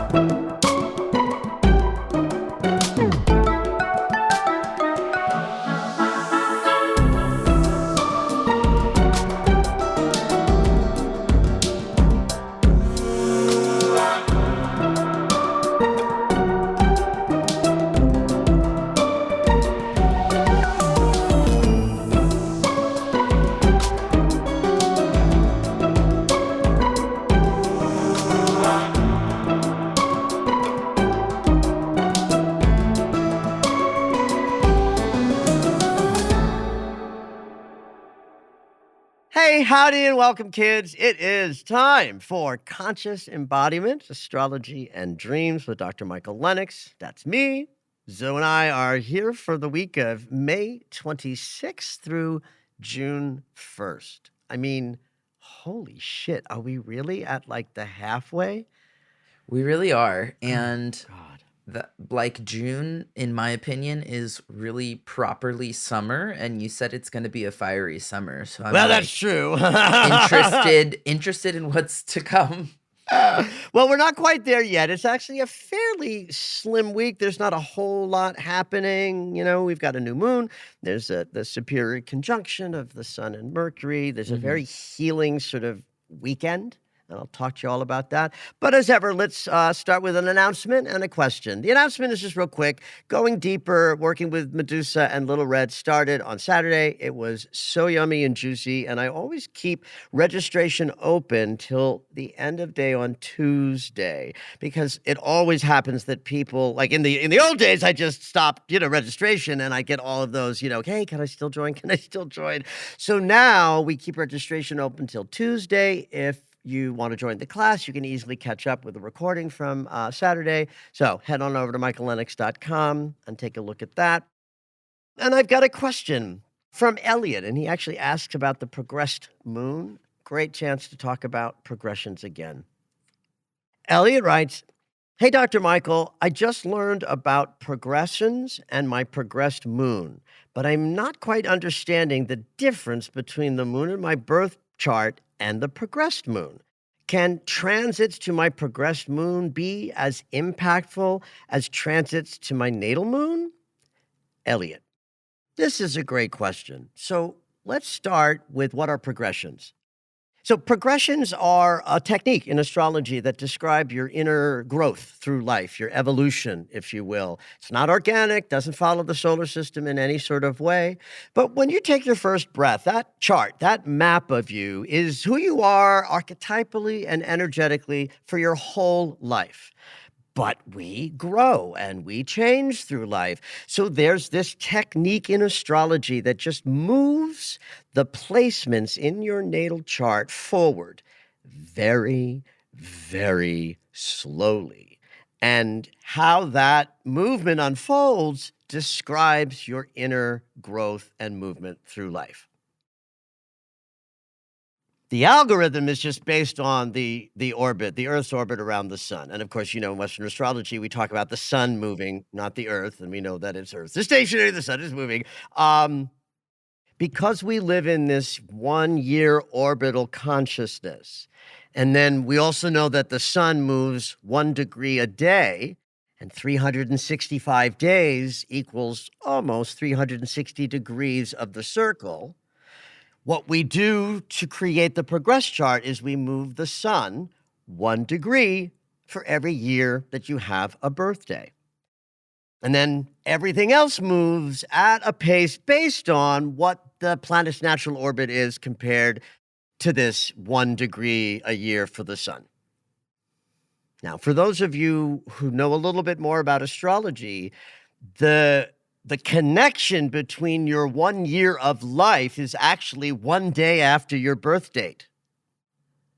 Hey, howdy, and welcome, kids. It is time for Conscious Embodiment, Astrology, and Dreams with Dr. Michael Lennox. That's me. Zoe and I are here for the week of May 26th through June 1st. I mean, holy shit, are we really at like the halfway? We really are. And God. like June, in my opinion, is really properly summer. And you said it's going to be a fiery summer. So I'm that's true. interested in what's to come. Well, we're not quite there yet. It's actually a fairly slim week. There's not a whole lot happening. You know, we've got a new moon. There's the superior conjunction of the sun and Mercury. There's a very healing sort of weekend. And I'll talk to you all about that. But as ever, let's start with an announcement and a question. The announcement is just real quick. Going Deeper, working with Medusa and Little Red started on Saturday. It was so yummy and juicy. And I always keep registration open till the end of day on Tuesday, because it always happens that people, like in the old days, I just stopped, registration, and I get all of those, hey, can I still join? Can I still join? So now we keep registration open till Tuesday. If you want to join the class, you can easily catch up with the recording from Saturday. So head on over to michaellennox.com and take a look at that. And I've got a question from Elliot, and he actually asks about the progressed moon. Great chance to talk about progressions again. Elliot writes, "Hey, Dr. Michael, I just learned about progressions and my progressed moon, but I'm not quite understanding the difference between the moon in my birth chart and the progressed moon. Can transits to my progressed moon be as impactful as transits to my natal moon?" Elliot, this is a great question. So let's start with what are progressions. So progressions are a technique in astrology that describe your inner growth through life, your evolution, if you will. It's not organic, doesn't follow the solar system in any sort of way. But when you take your first breath, that chart, that map of you is who you are archetypally and energetically for your whole life. But we grow and we change through life. So there's this technique in astrology that just moves the placements in your natal chart forward very, very slowly. And how that movement unfolds describes your inner growth and movement through life. The algorithm is just based on the orbit, the Earth's orbit around the sun. And of course, in Western astrology, we talk about the sun moving, not the Earth. And we know that it's Earth is stationary, the sun is moving. Because we live in this 1 year orbital consciousness. And then we also know that the sun moves 1 degree a day, and 365 days equals almost 360 degrees of the circle. What we do to create the progress chart is we move the sun 1 degree for every year that you have a birthday. And then everything else moves at a pace based on what the planet's natural orbit is compared to this 1 degree a year for the sun. Now, for those of you who know a little bit more about astrology, the connection between your 1 year of life is actually 1 day after your birth date.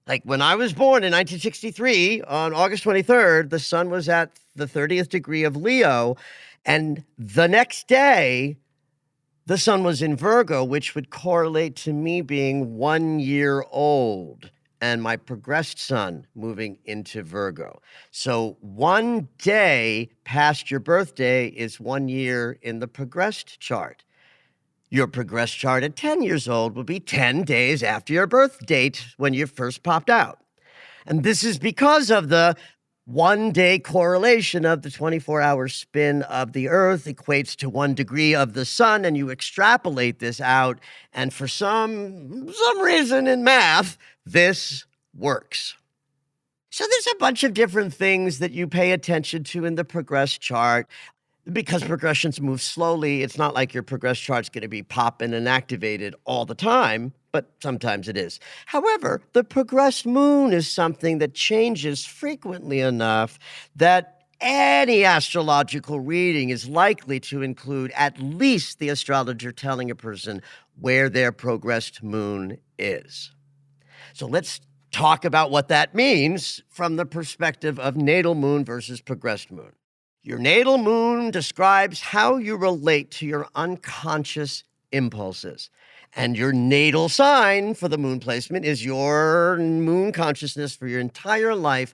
Like when I was born in 1963, on August 23rd, the sun was at the 30th degree of Leo, and the next day, the sun was in Virgo, which would correlate to me being 1 year old and my progressed sun moving into Virgo. So 1 day past your birthday is 1 year in the progressed chart. Your progressed chart at 10 years old will be 10 days after your birth date when you first popped out. And this is because of the 1-day correlation of the 24-hour spin of the Earth equates to 1 degree of the sun, and you extrapolate this out, and for some reason in math, this works. So there's a bunch of different things that you pay attention to in the progress chart. Because progressions move slowly, it's not like your progress chart's gonna be popping and activated all the time, but sometimes it is. However, the progressed moon is something that changes frequently enough that any astrological reading is likely to include at least the astrologer telling a person where their progressed moon is. So let's talk about what that means from the perspective of natal moon versus progressed moon. Your natal moon describes how you relate to your unconscious impulses. And your natal sign for the moon placement is your moon consciousness for your entire life.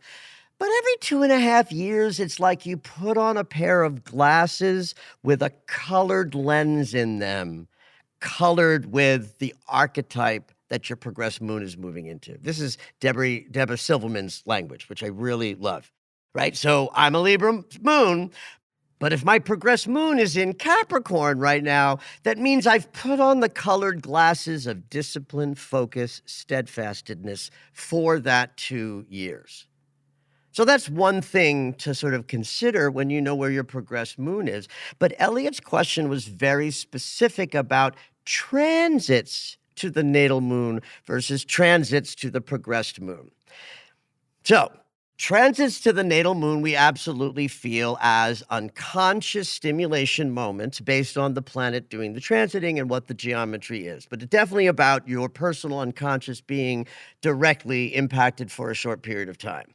But every 2.5 years, it's like you put on a pair of glasses with a colored lens in them, colored with the archetype that your progressed moon is moving into. This is Deborah Silverman's language, which I really love. Right? So I'm a Libra moon, but if my progressed moon is in Capricorn right now, that means I've put on the colored glasses of discipline, focus, steadfastness for that 2 years. So that's one thing to sort of consider when you know where your progressed moon is. But Elliot's question was very specific about transits to the natal moon versus transits to the progressed moon. So, transits to the natal moon, we absolutely feel as unconscious stimulation moments based on the planet doing the transiting and what the geometry is. But it's definitely about your personal unconscious being directly impacted for a short period of time.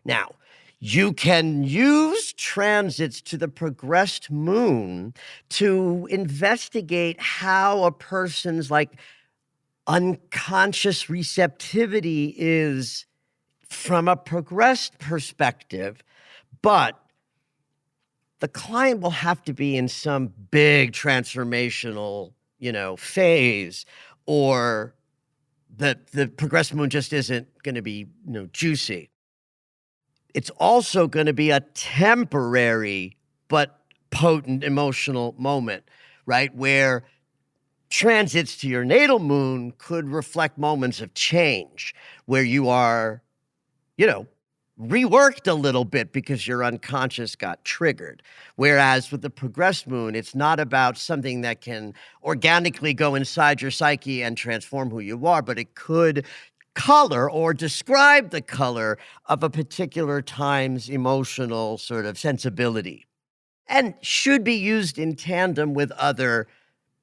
Now, you can use transits to the progressed moon to investigate how a person's unconscious receptivity is from a progressed perspective, but the client will have to be in some big transformational, phase, or the progressed moon just isn't going to be, juicy. It's also going to be a temporary but potent emotional moment, right? Where transits to your natal moon could reflect moments of change where you are reworked a little bit because your unconscious got triggered. Whereas with the progressed moon, it's not about something that can organically go inside your psyche and transform who you are, but it could color or describe the color of a particular time's emotional sort of sensibility and should be used in tandem with other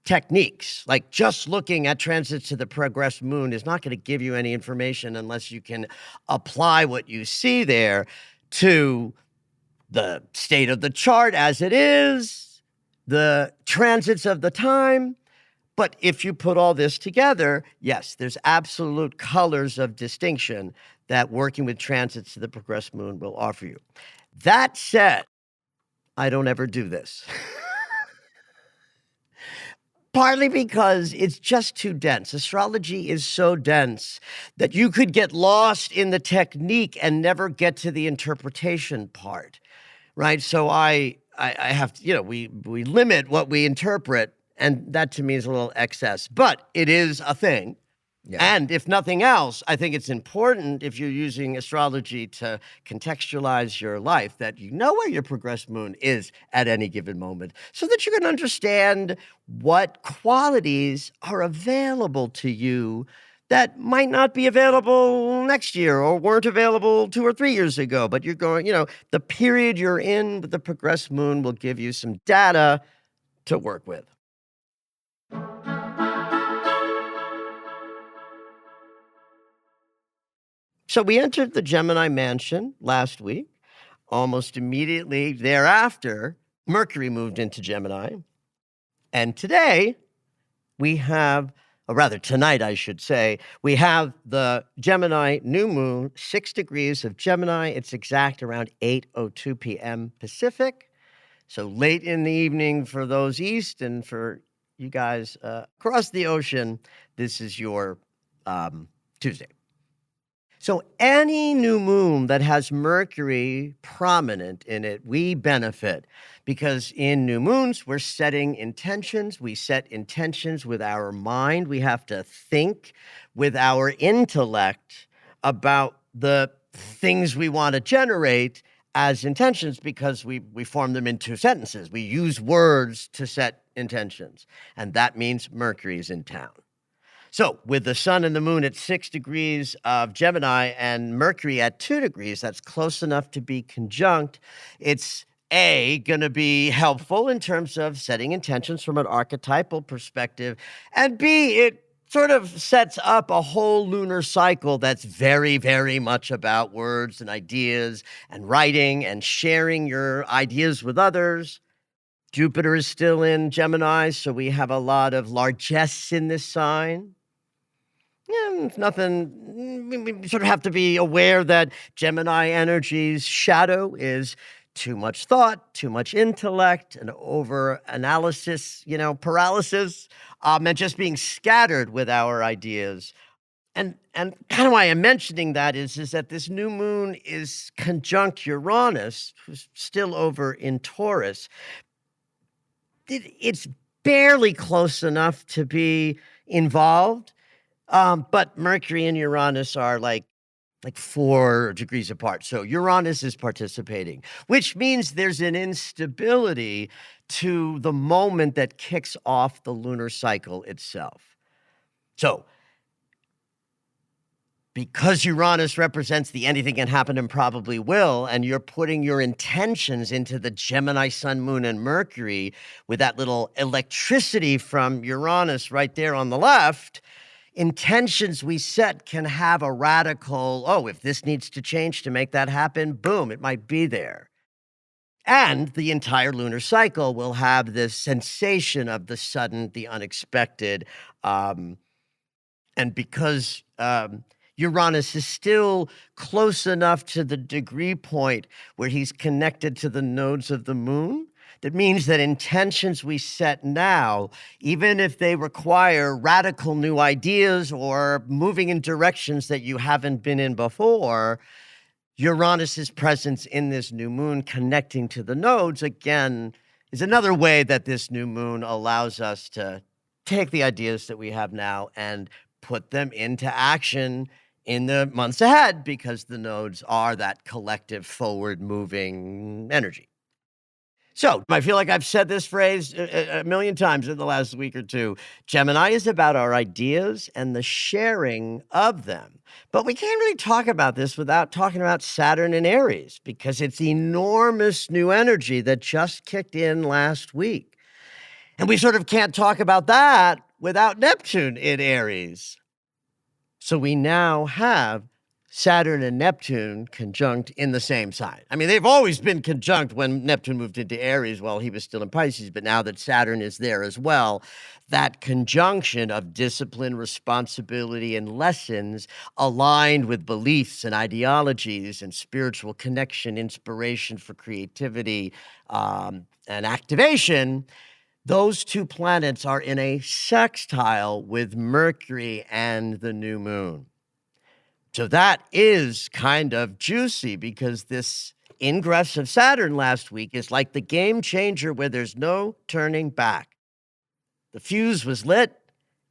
techniques. Like just looking at transits to the progressed moon is not going to give you any information unless you can apply what you see there to the state of the chart as it is, the transits of the time. But if you put all this together, yes, there's absolute colors of distinction that working with transits to the progressed moon will offer you. That said, I don't ever do this. Partly because it's just too dense. Astrology is so dense that you could get lost in the technique and never get to the interpretation part, right? So I have to, we limit what we interpret, and that to me is a little excess, but it is a thing. Yeah. And if nothing else, I think it's important if you're using astrology to contextualize your life that you know where your progressed moon is at any given moment so that you can understand what qualities are available to you that might not be available next year or weren't available 2 or 3 years ago. But you're going, the period you're in with the progressed moon will give you some data to work with. So we entered the Gemini mansion last week. Almost immediately thereafter, Mercury moved into Gemini. And today we have, or rather tonight, I should say, we have the Gemini new moon, 6 degrees of Gemini. It's exact around 8:02 p.m. Pacific. So late in the evening for those east, and for you guys across the ocean, this is your Tuesday. So any new moon that has Mercury prominent in it, we benefit because in new moons, we're setting intentions. We set intentions with our mind. We have to think with our intellect about the things we want to generate as intentions because we form them into sentences. We use words to set intentions. And that means Mercury is in town. So, with the sun and the moon at 6 degrees of Gemini and Mercury at 2 degrees, that's close enough to be conjunct. It's A, going to be helpful in terms of setting intentions from an archetypal perspective. And B, it sort of sets up a whole lunar cycle that's very, very much about words and ideas and writing and sharing your ideas with others. Jupiter is still in Gemini, so we have a lot of largesse in this sign. Yeah, it's nothing. We sort of have to be aware that Gemini energy's shadow is too much thought, too much intellect, and over analysis, paralysis, and just being scattered with our ideas. And kind of why I'm mentioning that is that this new moon is conjunct Uranus, who's still over in Taurus. It's barely close enough to be involved. But Mercury and Uranus are like 4 degrees apart. So Uranus is participating, which means there's an instability to the moment that kicks off the lunar cycle itself. So because Uranus represents the anything can happen and probably will, and you're putting your intentions into the Gemini sun, moon, and Mercury with that little electricity from Uranus right there on the left, intentions we set can have a radical, oh, if this needs to change to make that happen, boom, it might be there. And the entire lunar cycle will have this sensation of the sudden, the unexpected. And because Uranus is still close enough to the degree point where he's connected to the nodes of the moon, that means that intentions we set now, even if they require radical new ideas or moving in directions that you haven't been in before, Uranus's presence in this new moon connecting to the nodes, again, is another way that this new moon allows us to take the ideas that we have now and put them into action in the months ahead because the nodes are that collective forward-moving energy. So I feel like I've said this phrase a million times in the last week or two. Gemini is about our ideas and the sharing of them. But we can't really talk about this without talking about Saturn in Aries because it's enormous new energy that just kicked in last week. And we sort of can't talk about that without Neptune in Aries. So we now have Saturn and Neptune conjunct in the same sign. I mean, they've always been conjunct when Neptune moved into Aries while he was still in Pisces, but now that Saturn is there as well, that conjunction of discipline, responsibility, and lessons aligned with beliefs and ideologies and spiritual connection, inspiration for creativity, and activation. Those two planets are in a sextile with Mercury and the new moon. So that is kind of juicy because this ingress of Saturn last week is like the game changer where there's no turning back. The fuse was lit.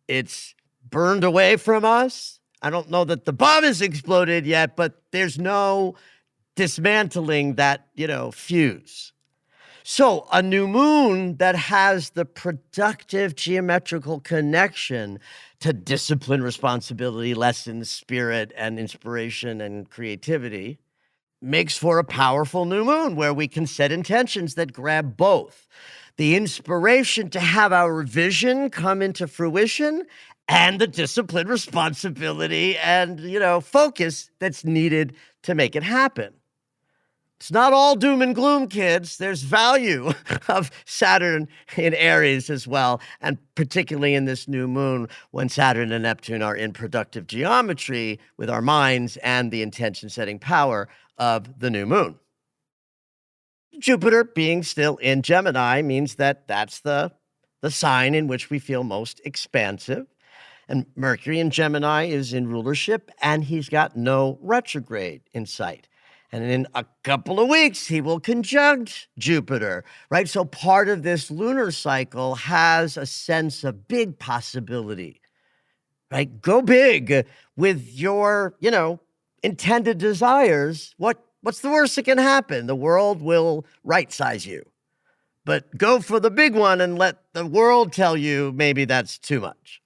It's burned away from us. I don't know that the bomb has exploded yet, but there's no dismantling that, fuse. So a new moon that has the productive geometrical connection to discipline, responsibility, lessons, spirit, and inspiration and creativity makes for a powerful new moon where we can set intentions that grab both the inspiration to have our vision come into fruition and the discipline, responsibility, and, focus that's needed to make it happen. It's not all doom and gloom, kids. There's value of Saturn in Aries as well, and particularly in this new moon when Saturn and Neptune are in productive geometry with our minds and the intention-setting power of the new moon. Jupiter being still in Gemini means that that's the sign in which we feel most expansive. And Mercury in Gemini is in rulership, and he's got no retrograde in sight. And in a couple of weeks, he will conjunct Jupiter, right? So part of this lunar cycle has a sense of big possibility, right? Go big with your, intended desires. What's the worst that can happen? The world will right size you. But go for the big one and let the world tell you maybe that's too much.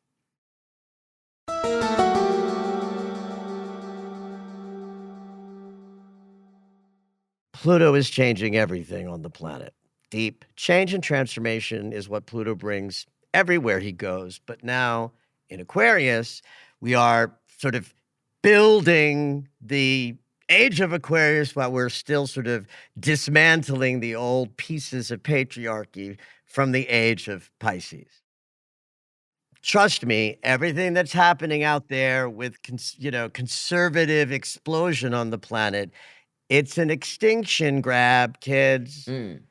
Pluto is changing everything on the planet. Deep change and transformation is what Pluto brings everywhere he goes. But now in Aquarius, we are sort of building the age of Aquarius while we're still sort of dismantling the old pieces of patriarchy from the age of Pisces. Trust me, everything that's happening out there with conservative explosion on the planet, it's an extinction grab, kids. Mm.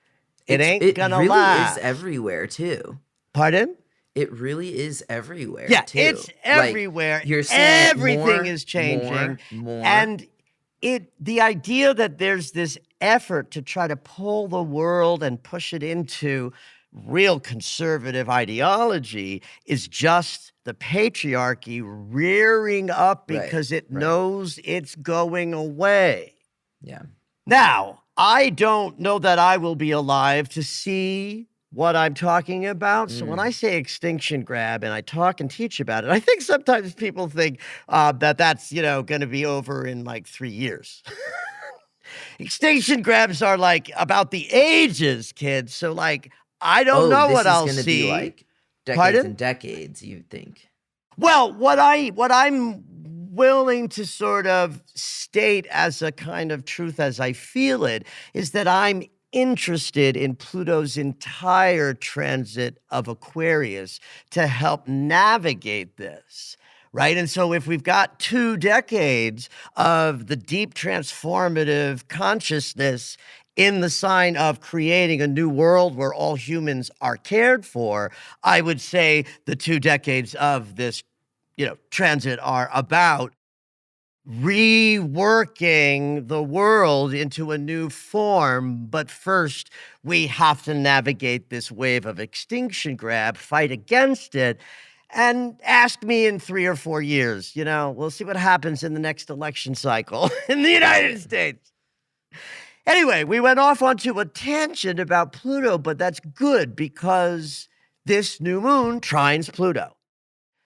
It ain't It gonna really is last. everywhere too. Pardon? It really is everywhere Yeah, too. it's Like, everywhere. you're seeing it Everything more, is changing. more. And the idea that there's this effort to try to pull the world and push it into real conservative ideology is just the patriarchy rearing up Right, because it right. knows it's going away. Yeah. Now, I don't know that I will be alive to see what I'm talking about. So when I Mm. say extinction grab and I talk and teach about it, I think sometimes people think that that's, going to be over in like 3 years. Extinction grabs are like about the ages, kids. So like, I don't Oh, know this what is I'll gonna be, see. like, decades Pardon? and decades, you think. Well, what I'm willing to sort of state as a kind of truth as I feel it is that I'm interested in Pluto's entire transit of Aquarius to help navigate this. Right. And so if we've got 2 decades of the deep transformative consciousness in the sign of creating a new world where all humans are cared for, I would say the 2 decades of this transit are about reworking the world into a new form. But first, we have to navigate this wave of extinction grab, fight against it, and ask me in 3 or 4 years. We'll see what happens in the next election cycle in the United Right. States. Anyway, we went off onto a tangent about Pluto, but that's good because this new moon trines Pluto.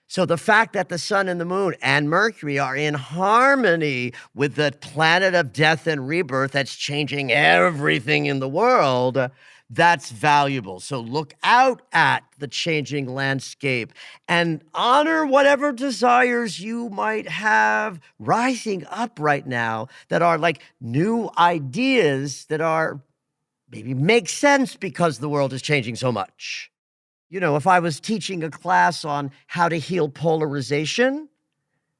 So the fact that the sun and the moon and Mercury are in harmony with the planet of death and rebirth that's changing everything in the world, that's valuable. So look out at the changing landscape and honor whatever desires you might have rising up right now that are like new ideas that are maybe make sense because the world is changing so much. If I was teaching a class on how to heal polarization,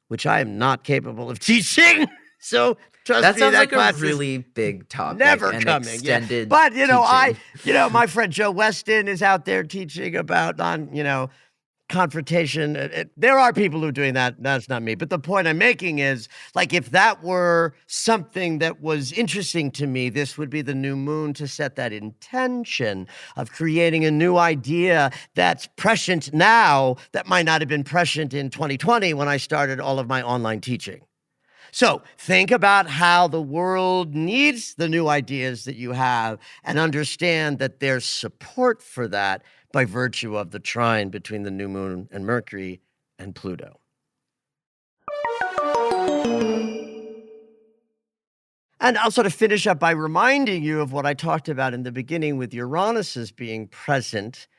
which I am not capable of teaching, so trust That me, sounds that like a class is really big topic never and coming. Yeah. extended But, teaching. my friend Joe Weston is out there teaching about confrontation. There are people who are doing that. That's not me. But the point I'm making is, like, if that were something that was interesting to me, this would be the new moon to set that intention of creating a new idea that's prescient now that might not have been prescient in 2020 when I started all of my online teaching. So think about how the world needs the new ideas that you have and understand that there's support for that by virtue of the trine between the new moon and Mercury and Pluto. And I'll sort of finish up by reminding you of what I talked about in the beginning with Uranus as being present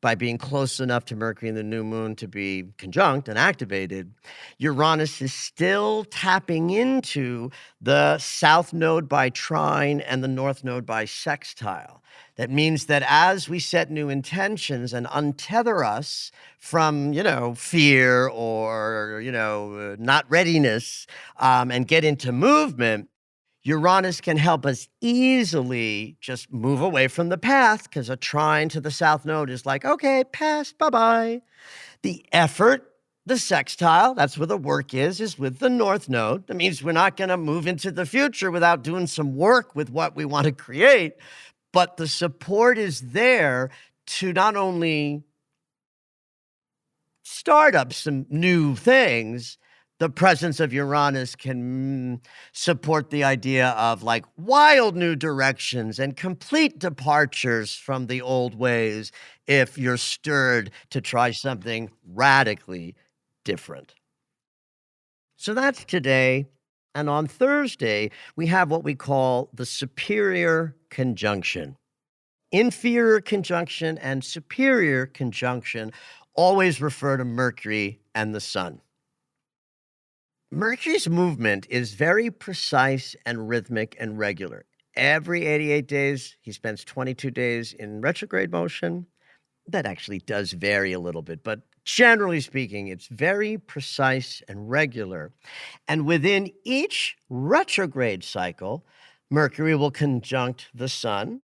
by being close enough to Mercury and the new moon to be conjunct and activated. Uranus is still tapping into the south node by trine and the north node by sextile. That means that as we set new intentions and untether us from, fear or, not readiness, and get into movement, Uranus can help us easily just move away from the path because a trine to the south node is like, okay, pass, bye-bye. The effort The sextile, that's where the work is with the north node. That means we're not going to move into the future without doing some work with what we want to create. But the support is there to not only start up some new things, the presence of Uranus can support the idea of like wild new directions and complete departures from the old ways if you're stirred to try something radically different. So that's today. And on Thursday, we have what we call the superior conjunction. Inferior conjunction and superior conjunction always refer to Mercury and the sun. Mercury's movement is very precise and rhythmic and regular. Every 88 days, he spends 22 days in retrograde motion. That actually does vary a little bit, but generally speaking, it's very precise and regular. And within each retrograde cycle, Mercury will conjunct the sun.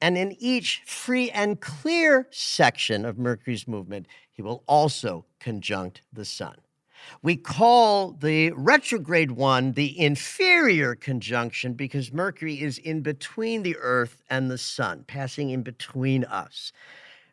And in each free and clear section of Mercury's movement, he will also conjunct the sun. We call the retrograde one the inferior conjunction because Mercury is in between the Earth and the sun, passing in between us,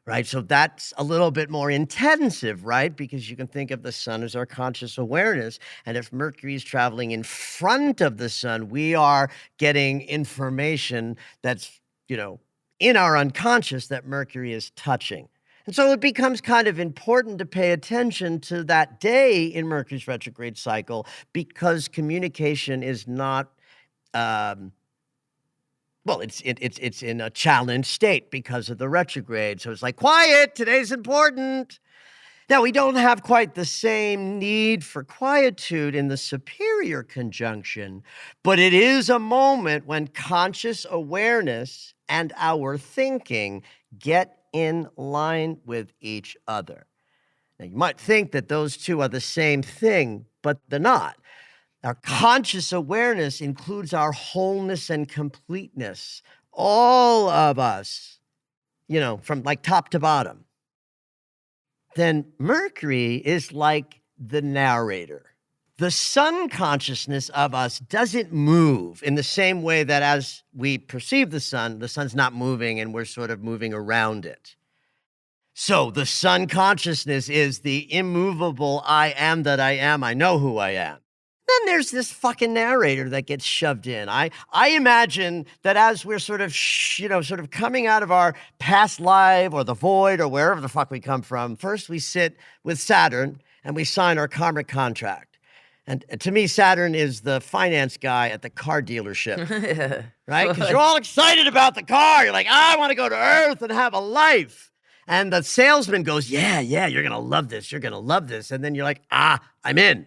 right? So that's a little bit more intensive, right? Because you can think of the sun as our conscious awareness. And if Mercury is traveling in front of the sun, we are getting information that's, in our unconscious that Mercury is touching. And so it becomes kind of important to pay attention to that day in Mercury's retrograde cycle because communication is not, it's in a challenged state because of the retrograde. So it's like, quiet, today's important. Now, we don't have quite the same need for quietude in the superior conjunction, but it is a moment when conscious awareness and our thinking get in line with each other. Now, you might think that those two are the same thing, but they're not. Our conscious awareness includes our wholeness and completeness, all of us, from like top to bottom. Then Mercury is like the narrator. The sun consciousness of us doesn't move in the same way that as we perceive the sun's not moving and we're sort of moving around it. So the sun consciousness is the immovable I am that I am. I know who I am. Then there's this fucking narrator that gets shoved in. I imagine that as we're sort of coming out of our past life or the void or wherever the fuck we come from, first we sit with Saturn and we sign our karmic contract. And to me, Saturn is the finance guy at the car dealership, right? Because you're all excited about the car. You're like, I want to go to Earth and have a life. And the salesman goes, yeah, you're going to love this. You're going to love this. And then you're like, I'm in.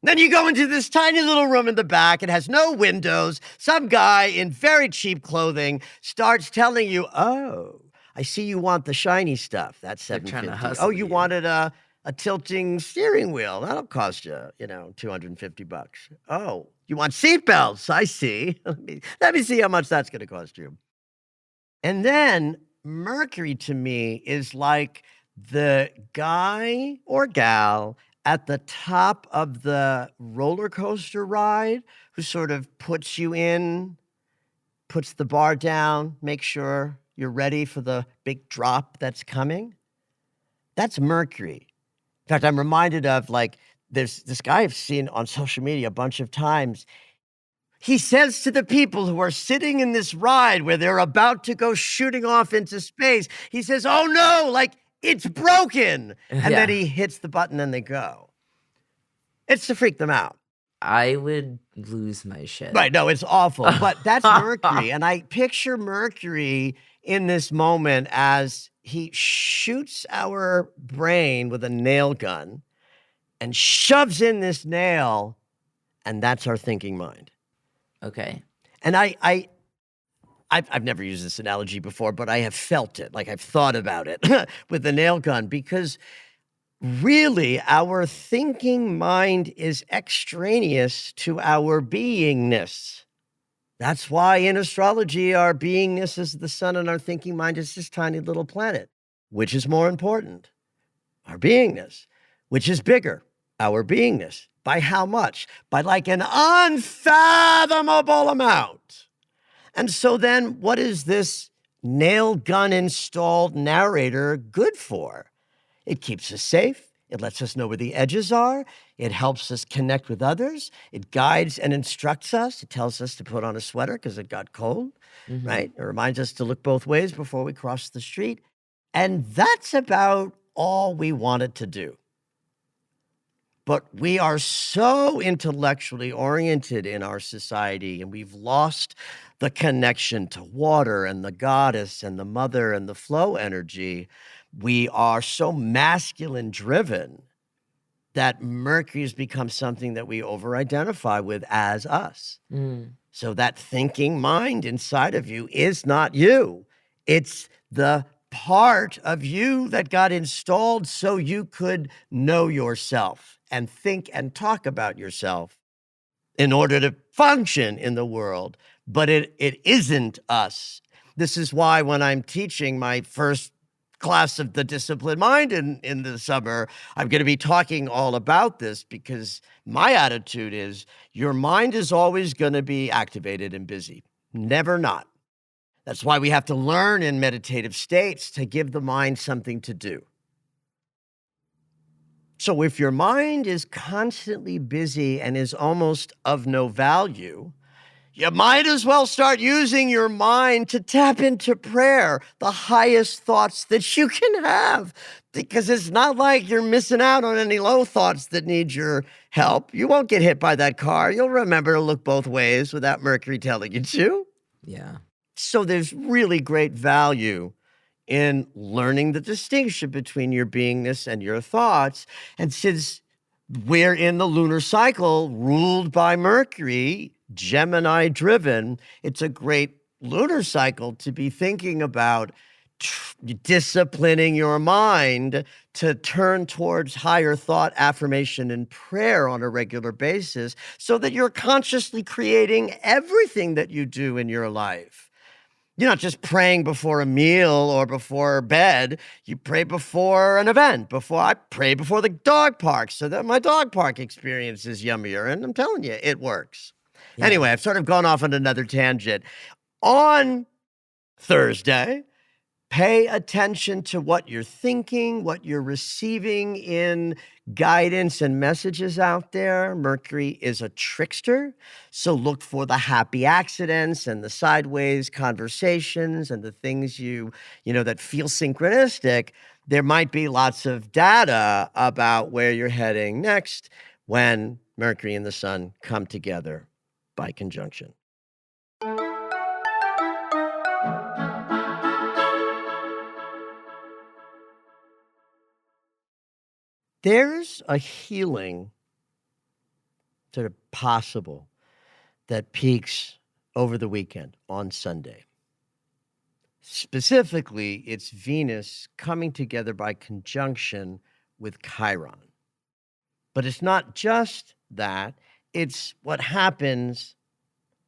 Then you go into this tiny little room in the back. It has no windows. Some guy in very cheap clothing starts telling you, oh, I see you want the shiny stuff. That's $750. Oh, you wanted a tilting steering wheel. That'll cost you, $250. Oh, you want seatbelts. I see. Let me see how much that's going to cost you. And then Mercury to me is like the guy or gal at the top of the roller coaster ride who sort of puts you in, puts the bar down, make sure you're ready for the big drop that's coming. That's Mercury. In fact, I'm reminded of there's this guy I've seen on social media a bunch of times. He says to the people who are sitting in this ride where they're about to go shooting off into space, he says, oh no, it's broken. And then he hits the button and they go. It's to freak them out. I would lose my shit. Right, no, it's awful. But that's Mercury. And I picture Mercury in this moment as he shoots our brain with a nail gun and shoves in this nail, and that's our thinking mind. Okay. And I've never used this analogy before, but I have felt it, I've thought about it with the nail gun, because really our thinking mind is extraneous to our beingness. That's why in astrology, our beingness is the sun and our thinking mind is this tiny little planet. Which is more important? Our beingness. which is bigger, our beingness. By how much? By like an unfathomable amount. And so then what is this nail gun installed narrator good for? It keeps us safe. It lets us know where the edges are. It helps us connect with others. It guides and instructs us. It tells us to put on a sweater because it got cold, Mhm. right? It reminds us to look both ways before we cross the street. And that's about all we wanted to do. But we are so intellectually oriented in our society, and we've lost the connection to water and the goddess and the mother and the flow energy. We are so masculine driven that Mercury has become something that we over identify with as us. Mm. So that thinking mind inside of you is not you. It's the part of you that got installed so you could know yourself and think and talk about yourself in order to function in the world. But it isn't us. This is why when I'm teaching my first class of the disciplined mind in the summer, I'm going to be talking all about this, because my attitude is your mind is always going to be activated and busy, never not. That's why we have to learn in meditative states to give the mind something to do. So if your mind is constantly busy and is almost of no value, you might as well start using your mind to tap into prayer, the highest thoughts that you can have, because it's not like you're missing out on any low thoughts that need your help. You won't get hit by that car. You'll remember to look both ways without Mercury telling you to. Yeah. So there's really great value in learning the distinction between your beingness and your thoughts. And since we're in the lunar cycle ruled by Mercury, Gemini driven, it's a great lunar cycle to be thinking about disciplining your mind to turn towards higher thought, affirmation, and prayer on a regular basis so that you're consciously creating everything that you do in your life. You're not just praying before a meal or before bed. You pray before an event. I pray before the dog park so that my dog park experience is yummier. And I'm telling you, it works. Yeah. Anyway, I've sort of gone off on another tangent. On Thursday, pay attention to what you're thinking, what you're receiving in guidance and messages out there. Mercury is a trickster, so look for the happy accidents and the sideways conversations and the things that feel synchronistic. There might be lots of data about where you're heading next when Mercury and the Sun come together by conjunction. There's a healing sort of possible that peaks over the weekend on Sunday. Specifically, it's Venus coming together by conjunction with Chiron. But it's not just that, it's what happens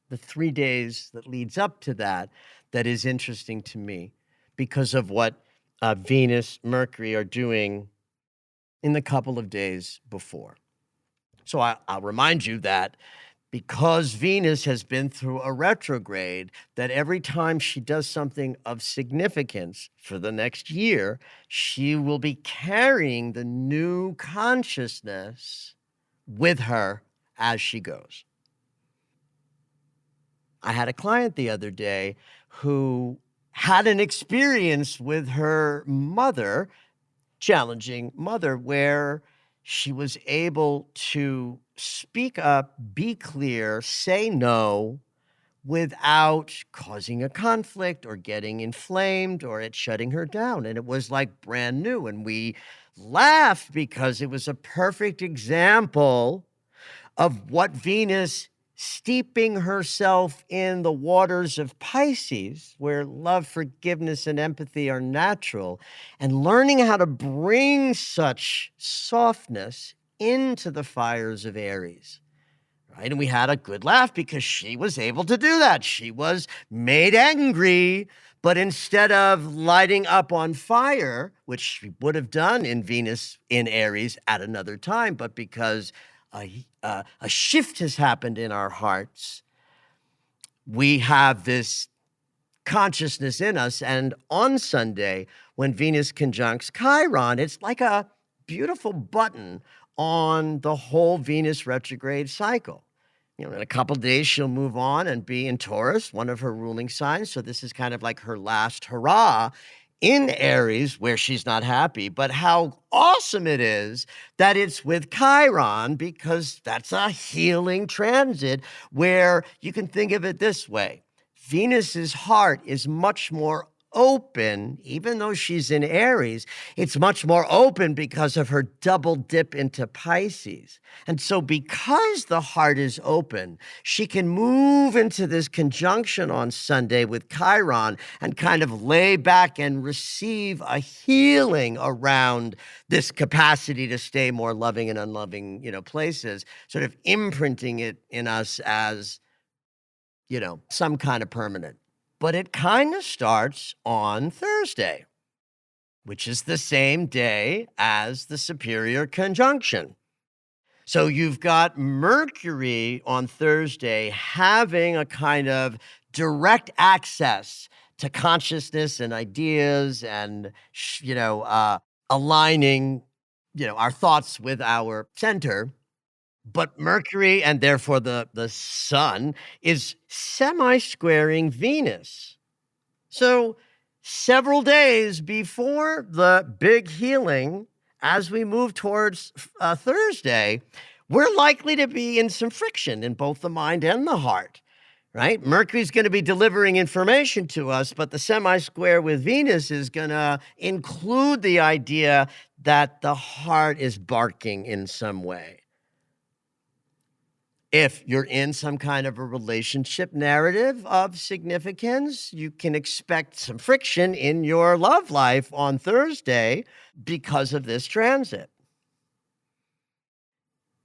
the 3 days that leads up to that that is interesting to me because of what Venus, Mercury are doing in the couple of days before. So I'll remind you that because Venus has been through a retrograde, that every time she does something of significance for the next year, she will be carrying the new consciousness with her as she goes. I had a client the other day who had an experience with her mother, challenging mother, where she was able to speak up, be clear, say no without causing a conflict or getting inflamed or it shutting her down. And it was like brand new. And we laughed because it was a perfect example of what Venus steeping herself in the waters of Pisces, where love, forgiveness, and empathy are natural, and learning how to bring such softness into the fires of Aries. Right? And we had a good laugh because she was able to do that. She was made angry But instead of lighting up on fire, which she would have done in Venus in Aries at another time, but because a shift has happened in our hearts, we have this consciousness in us. And on Sunday, when Venus conjuncts Chiron, it's like a beautiful button on the whole Venus retrograde cycle. In a couple days, she'll move on and be in Taurus, one of her ruling signs. So this is kind of like her last hurrah in Aries, where she's not happy. But how awesome it is that it's with Chiron, because that's a healing transit where you can think of it this way. Venus's heart is much more open, even though she's in Aries. It's much more open because of her double dip into Pisces. And so because the heart is open, she can move into this conjunction on Sunday with Chiron and kind of lay back and receive a healing around this capacity to stay more loving and unloving, places, sort of imprinting it in us as some kind of permanent. But it kind of starts on Thursday, which is the same day as the superior conjunction. So you've got Mercury on Thursday having a kind of direct access to consciousness and ideas and, aligning, our thoughts with our center. But Mercury, and therefore the sun, is semi-squaring Venus. So several days before the big healing, as we move towards Thursday, we're likely to be in some friction in both the mind and the heart, right? Mercury's going to be delivering information to us, but the semi-square with Venus is going to include the idea that the heart is barking in some way. If you're in some kind of a relationship narrative of significance, you can expect some friction in your love life on Thursday because of this transit.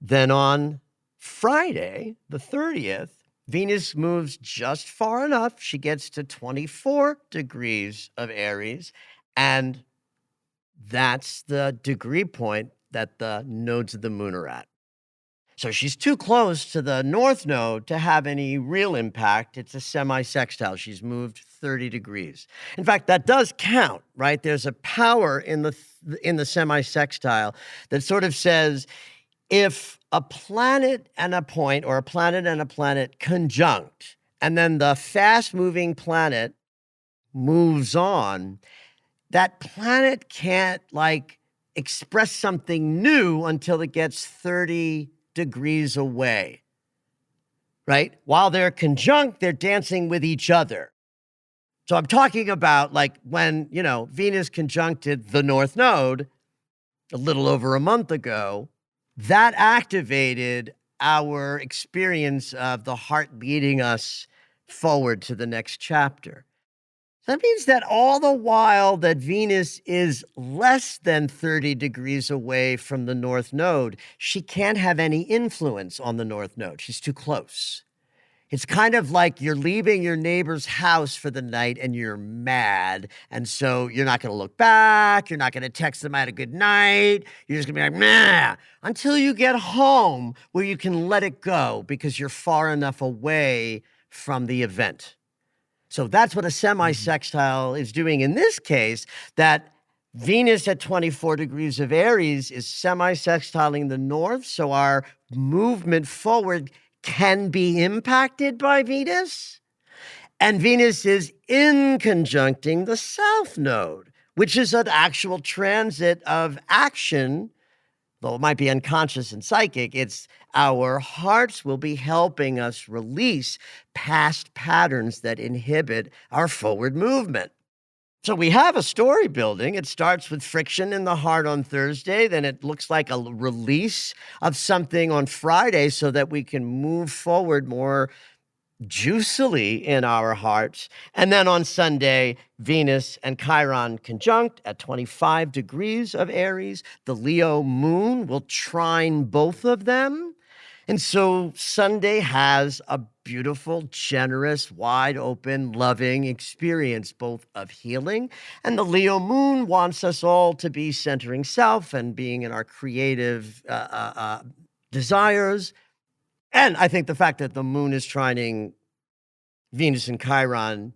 Then on Friday, the 30th, Venus moves just far enough. She gets to 24 degrees of Aries, and that's the degree point that the nodes of the moon are at. So she's too close to the north node to have any real impact. It's a semi-sextile. She's moved 30 degrees. In fact, that does count, right? There's a power in the semi-sextile that sort of says if a planet and a point, or a planet and a planet conjunct, and then the fast-moving planet moves on, that planet can't express something new until it gets 30 degrees away, right? While they're conjunct, they're dancing with each other. So I'm talking about when, Venus conjuncted the North Node a little over a month ago, that activated our experience of the heart leading us forward to the next chapter. That means that all the while that Venus is less than 30 degrees away from the North Node, she can't have any influence on the North Node. She's too close. It's kind of like you're leaving your neighbor's house for the night and you're mad. And so you're not going to look back. You're not going to text them, I had a good night. You're just going to be like, meh, until you get home where you can let it go because you're far enough away from the event. So that's what a semi-sextile is doing in this case, that Venus at 24 degrees of Aries is semi-sextiling the north, so our movement forward can be impacted by Venus. And Venus is in conjuncting the south node, which is an actual transit of action. Though it might be unconscious and psychic, it's our hearts will be helping us release past patterns that inhibit our forward movement. So we have a story building. It starts with friction in the heart on Thursday. Then it looks like a release of something on Friday so that we can move forward more juicily in our hearts. And then on Sunday, Venus and Chiron conjunct at 25 degrees of Aries. The Leo moon will trine both of them. And so Sunday has a beautiful, generous, wide open, loving experience, both of healing. And the Leo moon wants us all to be centering self and being in our creative desires. And I think the fact that the moon is trining Venus and Chiron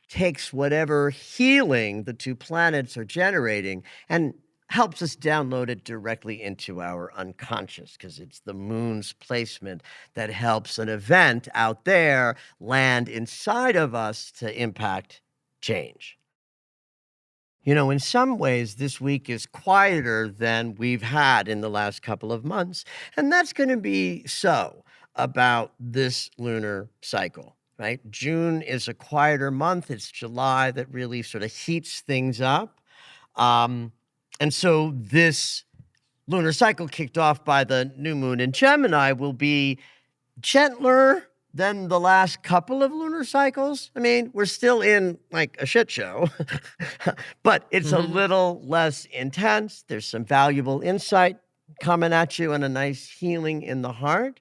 takes whatever healing the two planets are generating and helps us download it directly into our unconscious, because it's the moon's placement that helps an event out there land inside of us to impact change. You know, in some ways, this week is quieter than we've had in the last couple of months, and that's going to be so about this lunar cycle, right? June is a quieter month. It's July that really sort of heats things up. And so this lunar cycle, kicked off by the new moon in Gemini, will be gentler than the last couple of lunar cycles. I mean, we're still in like a shit show, but it's a little less intense. There's some valuable insight coming at you and a nice healing in the heart.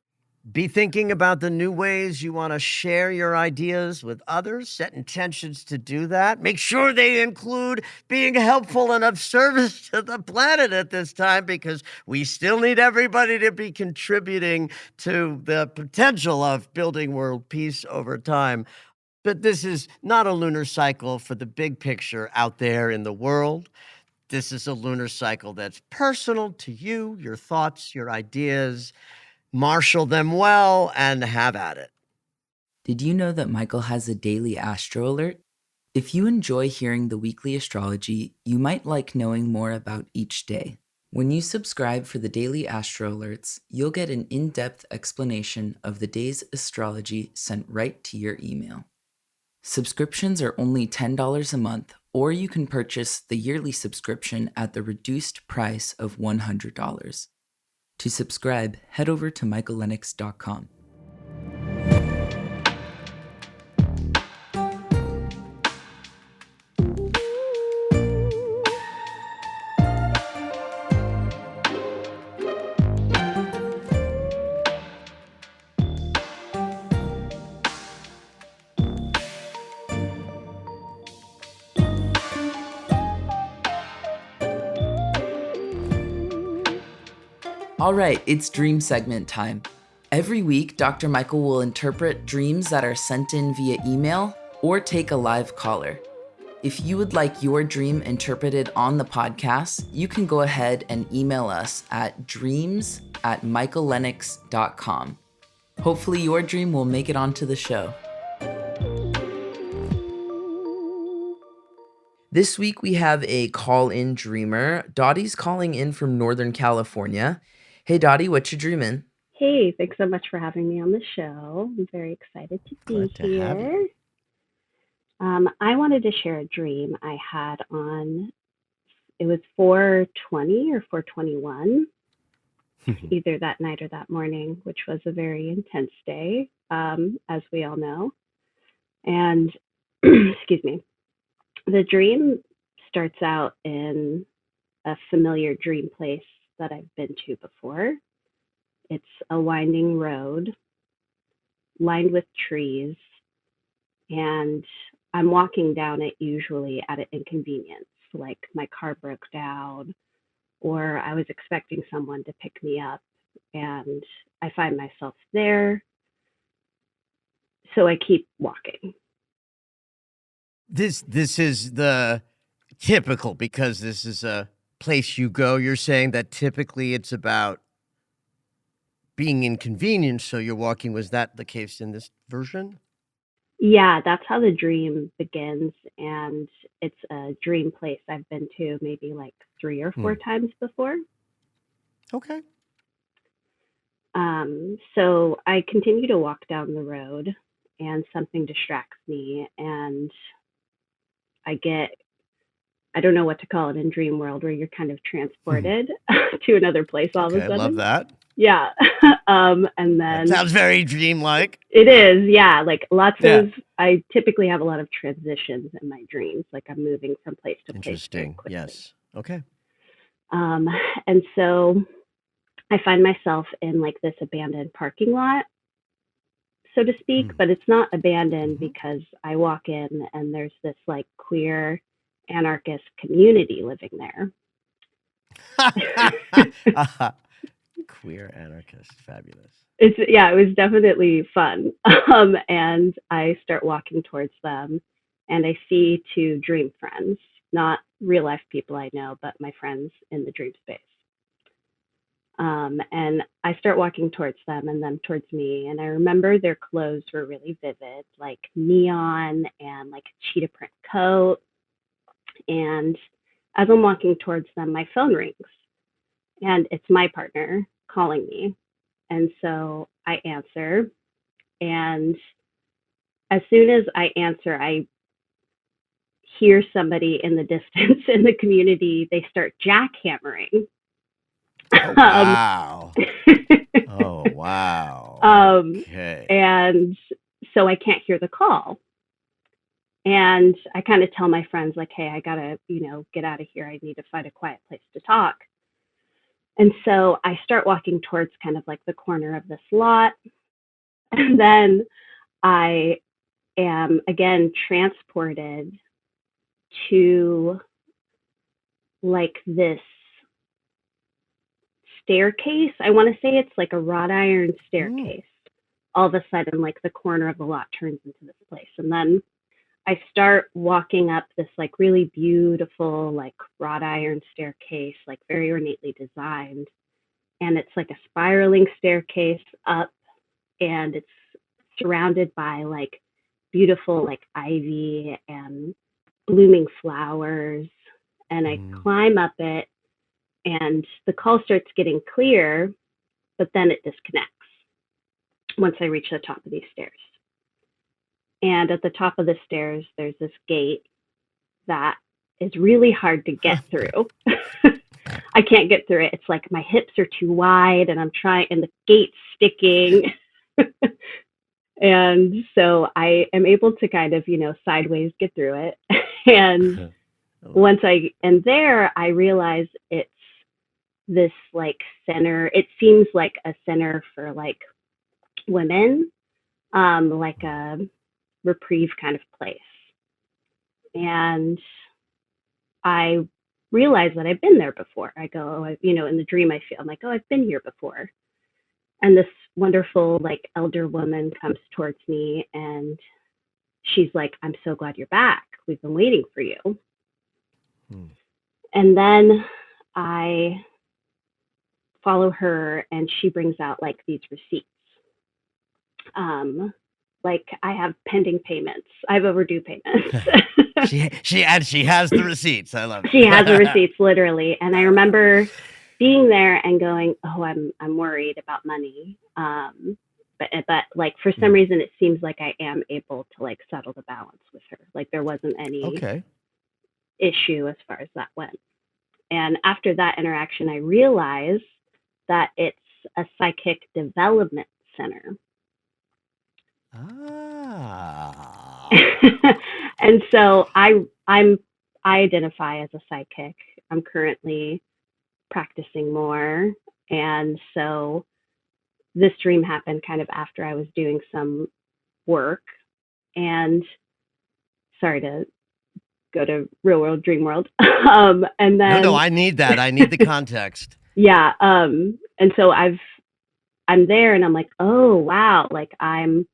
Be thinking about the new ways you want to share your ideas with others. Set intentions to do that. Make sure they include being helpful and of service to the planet at this time, because we still need everybody to be contributing to the potential of building world peace over time. But this is not a lunar cycle for the big picture out there in the world. This is a lunar cycle that's personal to you, your thoughts, your ideas. Marshal them well and have at it. Did you know that Michael has a daily astro alert? If you enjoy hearing the weekly astrology, you might like knowing more about each day. When you subscribe for the daily astro alerts, you'll get an in-depth explanation of the day's astrology sent right to your email. Subscriptions are only $10 a month, or you can purchase the yearly subscription at the reduced price of $100. To subscribe, head over to michaellennox.com. All right, it's dream segment time. Every week, Dr. Michael will interpret dreams that are sent in via email or take a live caller. If you would like your dream interpreted on the podcast, you can go ahead and email us at dreams@michaellennox.com. Hopefully your dream will make it onto the show. This week we have a call-in dreamer. Dottie's calling in from Northern California. Hey Dottie, what you dreaming? Hey, thanks so much for having me on the show. I'm very excited to be Glad to have here. you. I wanted to share a dream I had on, it was 4/20 or 4/21, either that night or that morning, which was a very intense day, as we all know. And, excuse me, the dream starts out in a familiar dream place that I've been to before. It's a winding road lined with trees, and I'm walking down it usually at an inconvenience, like my car broke down or I was expecting someone to pick me up and I find myself there. So I keep walking. This is the typical, because this is a place you go. You're saying that typically it's about being inconvenienced, so you're walking. Was that the case in this version? Yeah, that's how the dream begins. And it's a dream place I've been to maybe like 3 or 4 times before. Okay. So I continue to walk down the road and something distracts me and I don't know what to call it in dream world, where you're kind of transported to another place all of a Okay, sudden. love that. Yeah. And That then sounds very dreamlike. it is, yeah, like I typically have a lot of transitions in my dreams. Like I'm moving from place to place very Interesting. quickly. Yes. Okay. And so I find myself in like this abandoned parking lot. so to speak, Mm. but it's not abandoned Mhm. because I walk in and there's this like queer anarchist community living there. Queer anarchist, fabulous. It was definitely fun. And I start walking towards them, and I see two dream friends, not real life people I know, but my friends in the dream space. And I start walking towards them and them towards me. And I remember their clothes were really vivid, like neon and like a cheetah print coat. And as I'm walking towards them, my phone rings and it's my partner calling me. And so I answer. And as soon as I answer, I hear somebody in the distance in the community, they start jackhammering. Oh, um, wow. Oh, wow. Okay. and so I can't hear the call. And I kind of tell my friends, like, hey, I gotta, get out of here. I need to find a quiet place to talk. And so I start walking towards kind of like the corner of this lot. And then I am again transported to like this staircase. I want to say it's like a wrought iron Mm. staircase. All of a sudden, like the corner of the lot turns into this place. And then I start walking up this like really beautiful, like wrought iron staircase, like very ornately designed. And it's like a spiraling staircase up, and it's surrounded by like beautiful, like ivy and blooming flowers. And I Mm. climb up it, and the call starts getting clear, but then it disconnects once I reach the top of these stairs. And at the top of the stairs, there's this gate that is really hard to get through. I can't get through it. It's like my hips are too wide and I'm trying, and the gate's sticking. And so I am able to kind of, sideways get through it. And once I am there, I realize it's this like center. It seems like a center for like women, like a reprieve kind of place. And I realize that I've been there before. I go, in the dream, I'm like, oh, I've been here before. And this wonderful, like, elder woman comes towards me and she's like, I'm so glad you're back. We've been waiting for you. Hmm. And then I follow her and she brings out like these receipts. Like I have pending payments. I have overdue payments. she has the receipts. I love it. She has the receipts literally. And I remember being there and going, oh, I'm worried about money. But like for some reason it seems like I am able to like settle the balance with her. Like there wasn't any issue as far as that went. And after that interaction, I realized that it's a psychic development center. Ah. And so I identify as a psychic. I'm currently practicing more. And so this dream happened kind of after I was doing some work. And sorry to go to real world, dream world. And then No, I need that. I need the context. Yeah. And so I'm there and I'm like, oh wow, like I'm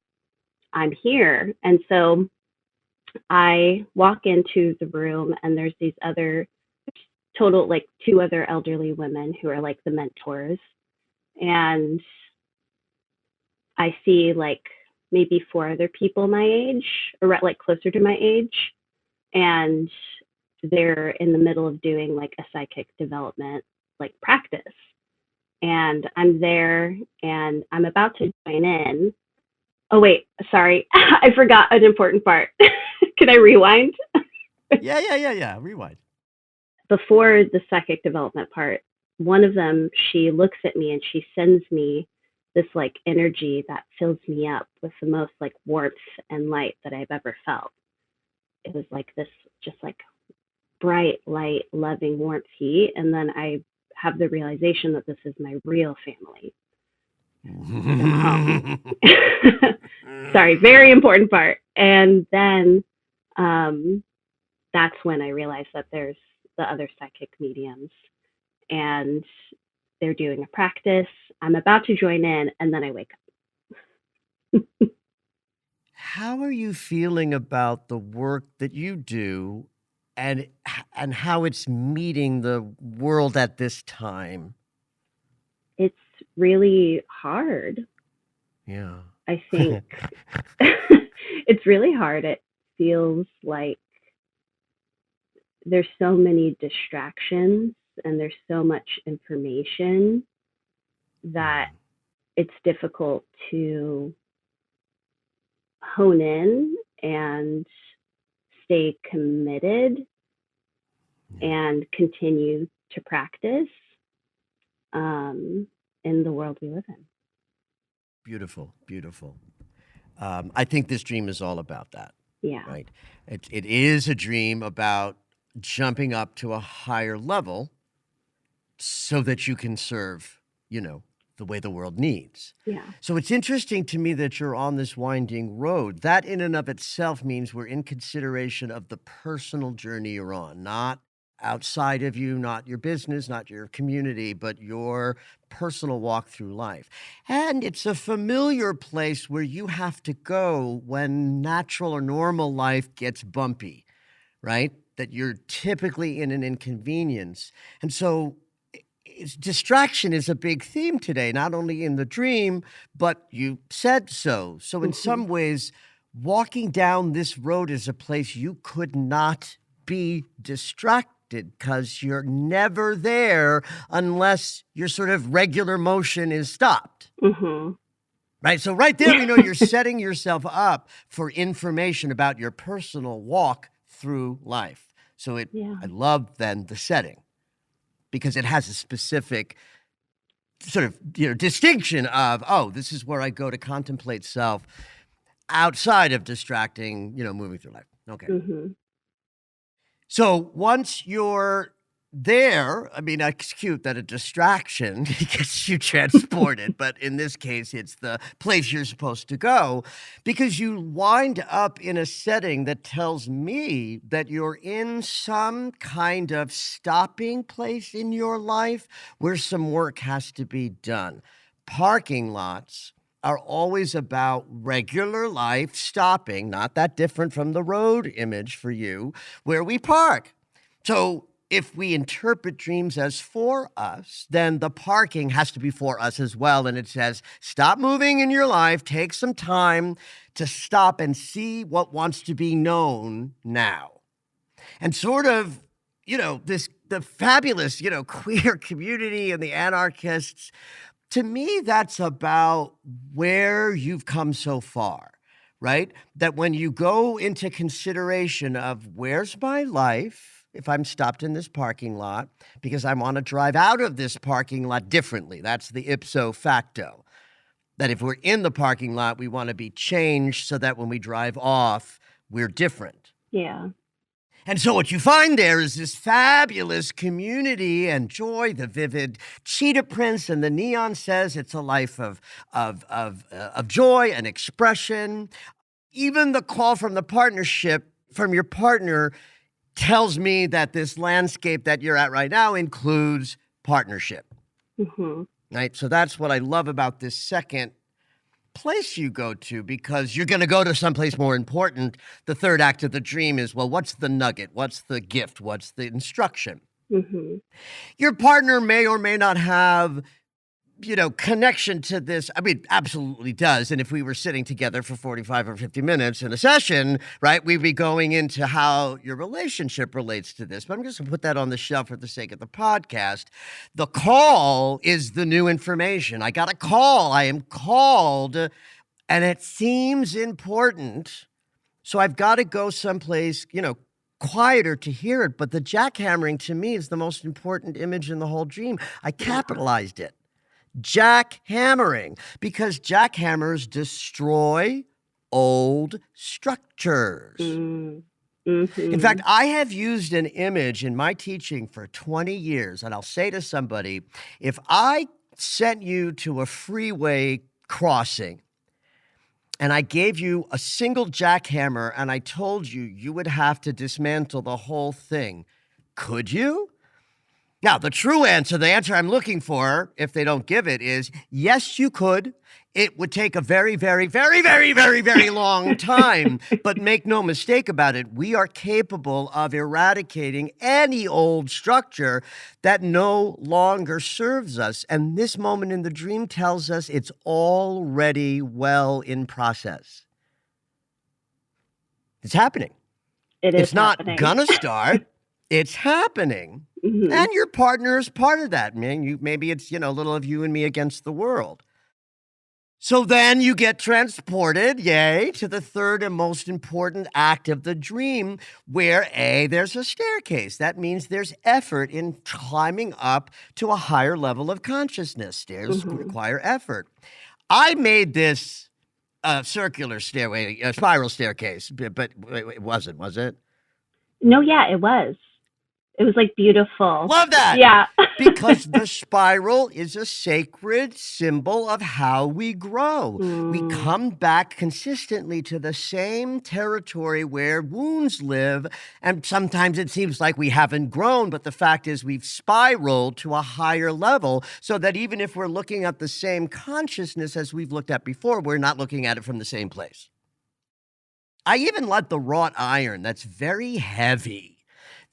here. And so I walk into the room and there's these other like two other elderly women who are like the mentors. And I see like maybe four other people my age, or like closer to my age. And they're in the middle of doing like a psychic development like practice. And I'm there and I'm about to join in. Oh, wait, sorry. I forgot an important part. Can I rewind? Yeah. Rewind. Before the psychic development part, one of them, she looks at me and she sends me this like energy that fills me up with the most like warmth and light that I've ever felt. It was like this just like bright, light, loving, warmth heat. And then I have the realization that this is my real family. Sorry, very important part. And then that's when I realized that there's the other psychic mediums, and they're doing a practice. I'm about to join in, and then I wake up. How are you feeling about the work that you do and how it's meeting the world at this time? It's really hard. Yeah. I think it's really hard. It feels like there's so many distractions and there's so much information that it's difficult to hone in and stay committed and continue to practice in the world we live in. Beautiful, beautiful. I think this dream is all about that. Yeah. Right. It is a dream about jumping up to a higher level so that you can serve, the way the world needs. Yeah. So it's interesting to me that you're on this winding road. That in and of itself means we're in consideration of the personal journey you're on, not outside of you, not your business, not your community, but your personal walk through life. And it's a familiar place where you have to go when natural or normal life gets bumpy, right? That you're typically in an inconvenience. And so distraction is a big theme today, not only in the dream, but you said so. So in some ways, walking down this road is a place you could not be distracted because you're never there unless your sort of regular motion is stopped. Mm-hmm. Right? So right there, we know you're setting yourself up for information about your personal walk through life. So I love then the setting, because it has a specific sort of distinction of, this is where I go to contemplate self outside of distracting, moving through life. Okay. Mm-hmm. So once you're there, I mean, it's cute that a distraction gets you transported, but in this case, it's the place you're supposed to go, because you wind up in a setting that tells me that you're in some kind of stopping place in your life where some work has to be done. Parking lots are always about regular life stopping, not that different from the road image for you, where we park. So if we interpret dreams as for us, then the parking has to be for us as well. And it says, stop moving in your life, take some time to stop and see what wants to be known now. And sort of, the fabulous, queer community and the anarchists, to me, that's about where you've come so far, right? That when you go into consideration of where's my life if I'm stopped in this parking lot, because I want to drive out of this parking lot differently. That's the ipso facto. That if we're in the parking lot, we want to be changed so that when we drive off, we're different. Yeah. And so what you find there is this fabulous community and joy, the vivid cheetah prints, and the neon says it's a life of joy and expression. Even the call from the partnership, from your partner, tells me that this landscape that you're at right now includes partnership. Mm-hmm. Right? So that's what I love about this second place you go to, because you're going to go to someplace more important. The third act of the dream is, well, what's the nugget? What's the gift? What's the instruction? Mm-hmm. Your partner may or may not have, connection to this. I mean, absolutely does. And if we were sitting together for 45 or 50 minutes in a session, right, we'd be going into how your relationship relates to this. But I'm just going to put that on the shelf for the sake of the podcast. The call is the new information. I got a call. I am called, and it seems important. So I've got to go someplace, quieter to hear it. But the jackhammering to me is the most important image in the whole dream. I capitalized it. Jackhammering, because jackhammers destroy old structures. Mm-hmm. In fact, I have used an image in my teaching for 20 years, and I'll say to somebody, if I sent you to a freeway crossing and I gave you a single jackhammer and I told you you would have to dismantle the whole thing, could you? Now, the true answer, the answer I'm looking for, if they don't give it, is yes, you could. It would take a very, very, very, very, very, very long time. But make no mistake about it, we are capable of eradicating any old structure that no longer serves us. And this moment in the dream tells us it's already well in process. It's happening. It's not gonna start. It's happening. Mm-hmm. And your partner is part of that, man. Maybe it's, a little of you and me against the world. So then you get transported, yay, to the third and most important act of the dream, where there's a staircase. That means there's effort in climbing up to a higher level of consciousness. Stairs require effort. I made this circular stairway, a spiral staircase, but it wasn't, was it? No, yeah, it was. It was like beautiful. Love that. Yeah. Because the spiral is a sacred symbol of how we grow. We come back consistently to the same territory where wounds live. And sometimes it seems like we haven't grown, but the fact is we've spiraled to a higher level so that even if we're looking at the same consciousness as we've looked at before, we're not looking at it from the same place. I even let the wrought iron that's very heavy,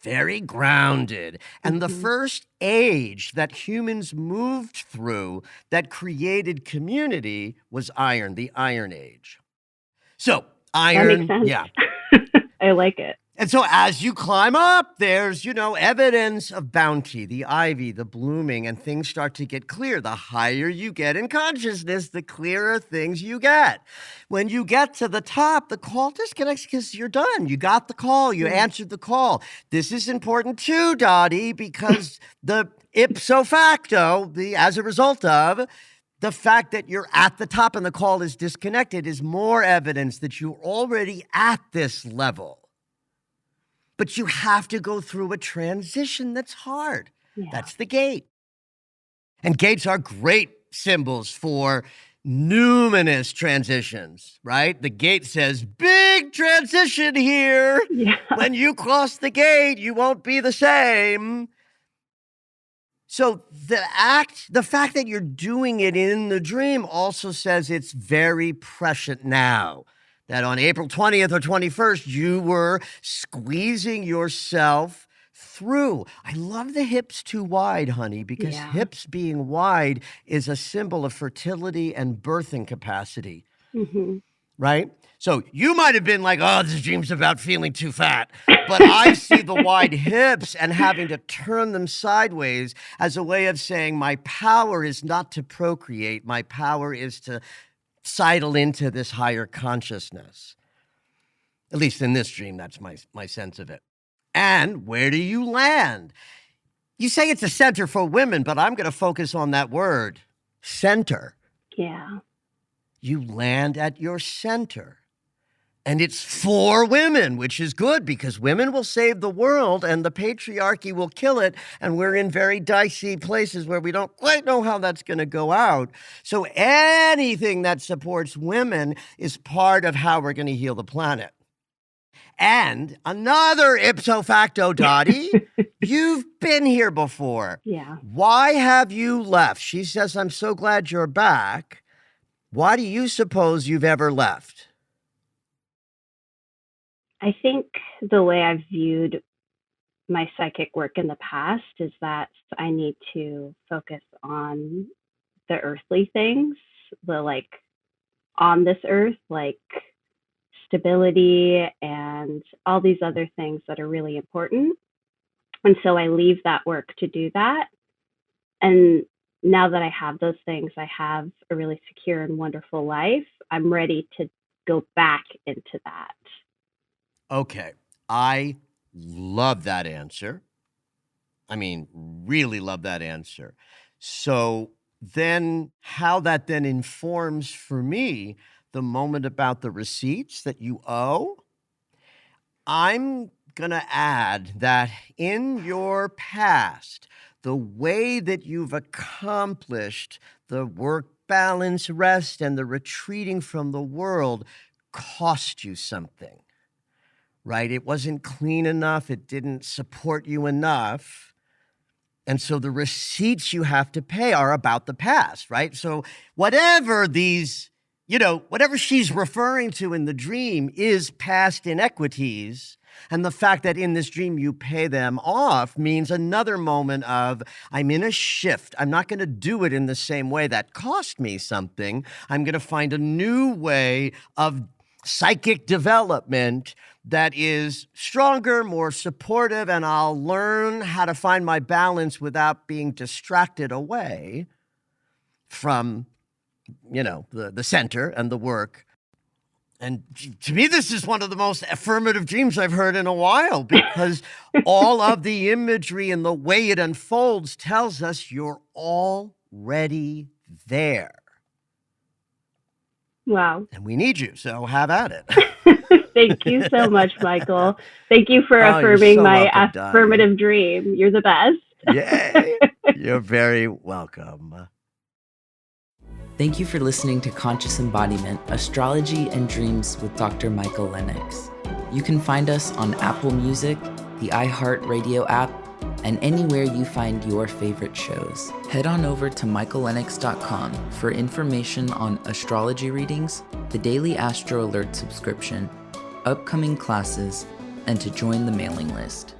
very grounded. And the first age that humans moved through that created community was iron, the Iron Age. So iron, that makes sense. Yeah. I like it. And so as you climb up, there's, evidence of bounty, the ivy, the blooming, and things start to get clear. The higher you get in consciousness, the clearer things you get. When you get to the top, the call disconnects because you're done. You got the call. You answered the call. This is important too, Dottie, because the ipso facto, as a result of the fact that you're at the top and the call is disconnected is more evidence that you're already at this level. But you have to go through a transition that's hard. Yeah. That's the gate. And gates are great symbols for numinous transitions, right? The gate says, big transition here. Yeah. When you cross the gate, you won't be the same. So the fact that you're doing it in the dream also says it's very prescient now. That on April 20th or 21st, you were squeezing yourself through. I love the hips too wide, honey, because hips being wide is a symbol of fertility and birthing capacity, right? So you might have been like, oh, this dream's about feeling too fat. But I see the wide hips and having to turn them sideways as a way of saying my power is not to procreate. My power is to sidle into this higher consciousness. At least in this dream, that's my sense of it. And where do you land? You say it's a center for women, but I'm going to focus on that word, center. Yeah. You land at your center. And it's for women, which is good because women will save the world and the patriarchy will kill it. And we're in very dicey places where we don't quite know how that's going to go out. So anything that supports women is part of how we're going to heal the planet. And another ipso facto, Dottie, you've been here before. Yeah. Why have you left? She says, I'm so glad you're back. Why do you suppose you've ever left? I think the way I've viewed my psychic work in the past is that I need to focus on the earthly things, the on this earth, like stability and all these other things that are really important. And so I leave that work to do that. And now that I have those things, I have a really secure and wonderful life. I'm ready to go back into that. Okay, I love that answer. I mean, really love that answer. So then how that then informs for me the moment about the receipts that you owe, I'm going to add that in your past, the way that you've accomplished the work balance, rest, and the retreating from the world cost you something, right? It wasn't clean enough. It didn't support you enough. And so the receipts you have to pay are about the past, right? So whatever these, whatever she's referring to in the dream is past inequities. And the fact that in this dream you pay them off means another moment of, I'm in a shift. I'm not going to do it in the same way that cost me something. I'm going to find a new way of psychic development that is stronger, more supportive, and I'll learn how to find my balance without being distracted away from, the center and the work. And to me, this is one of the most affirmative dreams I've heard in a while, because all of the imagery and the way it unfolds tells us you're already there. Wow. And we need you, so have at it. Thank you so much, Michael. Thank you for Oh, you're affirming so my welcome, Donnie. affirmative dream. You're the best. Yay. You're very welcome. Thank you for listening to Conscious Embodiment, Astrology and Dreams with Dr. Michael Lennox. You can find us on Apple Music, the iHeartRadio app, and anywhere you find your favorite shows. Head on over to michaellennox.com for information on astrology readings, the Daily Astro Alert subscription, upcoming classes, and to join the mailing list.